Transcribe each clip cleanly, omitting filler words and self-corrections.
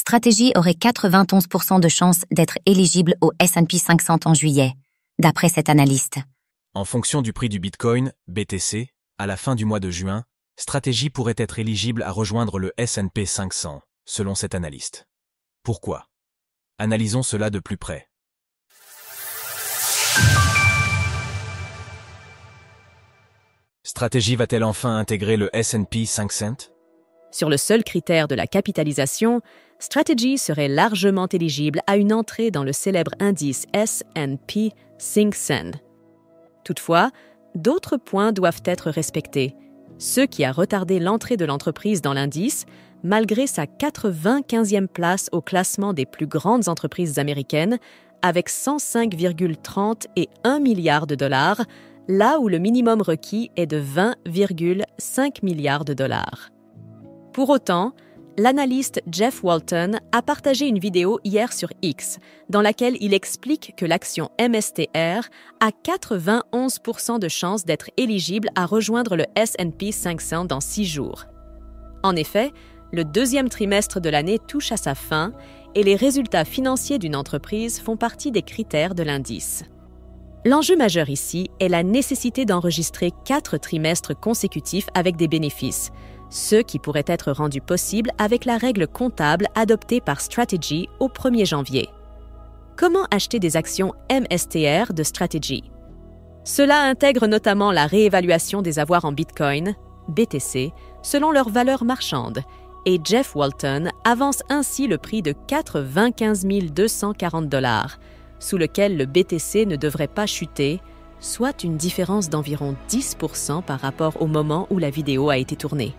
Strategy aurait 91% de chances d'être éligible au S&P 500 en juillet, d'après cet analyste. En fonction du prix du Bitcoin, BTC, à la fin du mois de juin, Strategy pourrait être éligible à rejoindre le S&P 500, selon cet analyste. Pourquoi? Analysons cela de plus près. Strategy va-t-elle enfin intégrer le S&P 500? Sur le seul critère de la capitalisation, Strategy serait largement éligible à une entrée dans le célèbre indice S&P 500. Toutefois, d'autres points doivent être respectés, ce qui a retardé l'entrée de l'entreprise dans l'indice, malgré sa 95e place au classement des plus grandes entreprises américaines, avec 105,30 et 1 milliard de dollars, là où le minimum requis est de 20,5 milliards de dollars. Pour autant, l'analyste Jeff Walton a partagé une vidéo hier sur X, dans laquelle il explique que l'action MSTR a 91% de chances d'être éligible à rejoindre le S&P 500 dans 6 jours. En effet, le deuxième trimestre de l'année touche à sa fin et les résultats financiers d'une entreprise font partie des critères de l'indice. L'enjeu majeur ici est la nécessité d'enregistrer 4 trimestres consécutifs avec des bénéfices, ce qui pourrait être rendu possible avec la règle comptable adoptée par Strategy au 1er janvier. Comment acheter des actions MSTR de Strategy? Cela intègre notamment la réévaluation des avoirs en Bitcoin, BTC, selon leur valeur marchande, et Jeff Walton avance ainsi le prix de 95 240 $, sous lequel le BTC ne devrait pas chuter, soit une différence d'environ 10% par rapport au moment où la vidéo a été tournée.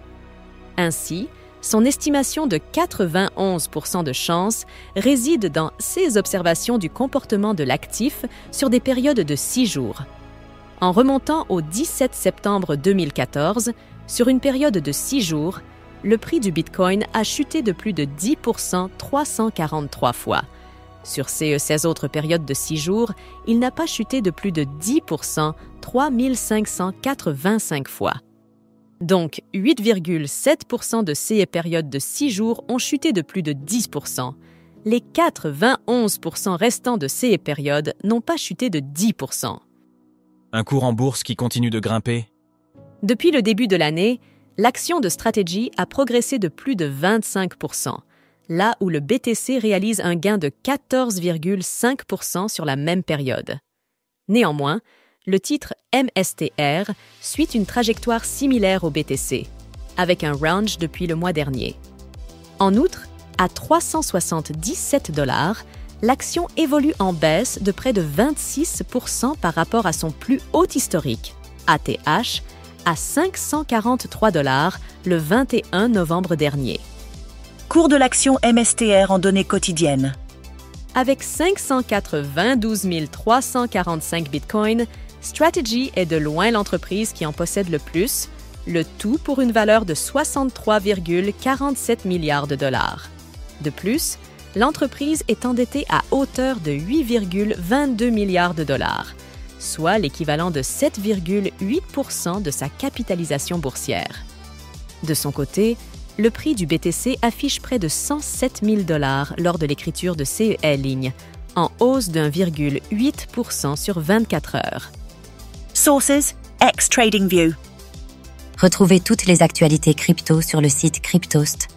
Ainsi, son estimation de 91% de chance réside dans ses observations du comportement de l'actif sur des périodes de 6 jours. En remontant au 17 septembre 2014, sur une période de 6 jours, le prix du Bitcoin a chuté de plus de 10% 343 fois. Sur ces 16 autres périodes de 6 jours, il n'a pas chuté de plus de 10% 3585 fois. Donc, 8,7% de ces périodes de 6 jours ont chuté de plus de 10%. Les 91% restants de ces périodes n'ont pas chuté de 10%. Un cours en bourse qui continue de grimper? Depuis le début de l'année, l'action de Strategy a progressé de plus de 25%, là où le BTC réalise un gain de 14,5% sur la même période. Néanmoins, le titre MSTR suit une trajectoire similaire au BTC, avec un range depuis le mois dernier. En outre, à 377 $, l'action évolue en baisse de près de 26% par rapport à son plus haut historique, ATH, à 543 $ le 21 novembre dernier. Cours de l'action MSTR en données quotidiennes. Avec 592 345 bitcoins, Strategy est de loin l'entreprise qui en possède le plus, le tout pour une valeur de 63,47 milliards de dollars. De plus, l'entreprise est endettée à hauteur de 8,22 milliards de dollars, soit l'équivalent de 7,8% de sa capitalisation boursière. De son côté, le prix du BTC affiche près de 107 000 $ lors de l'écriture de CEL Ligne, en hausse d'1,8% sur 24 heures. Sources, ex-TradingView. Retrouvez toutes les actualités crypto sur le site cryptost.fr.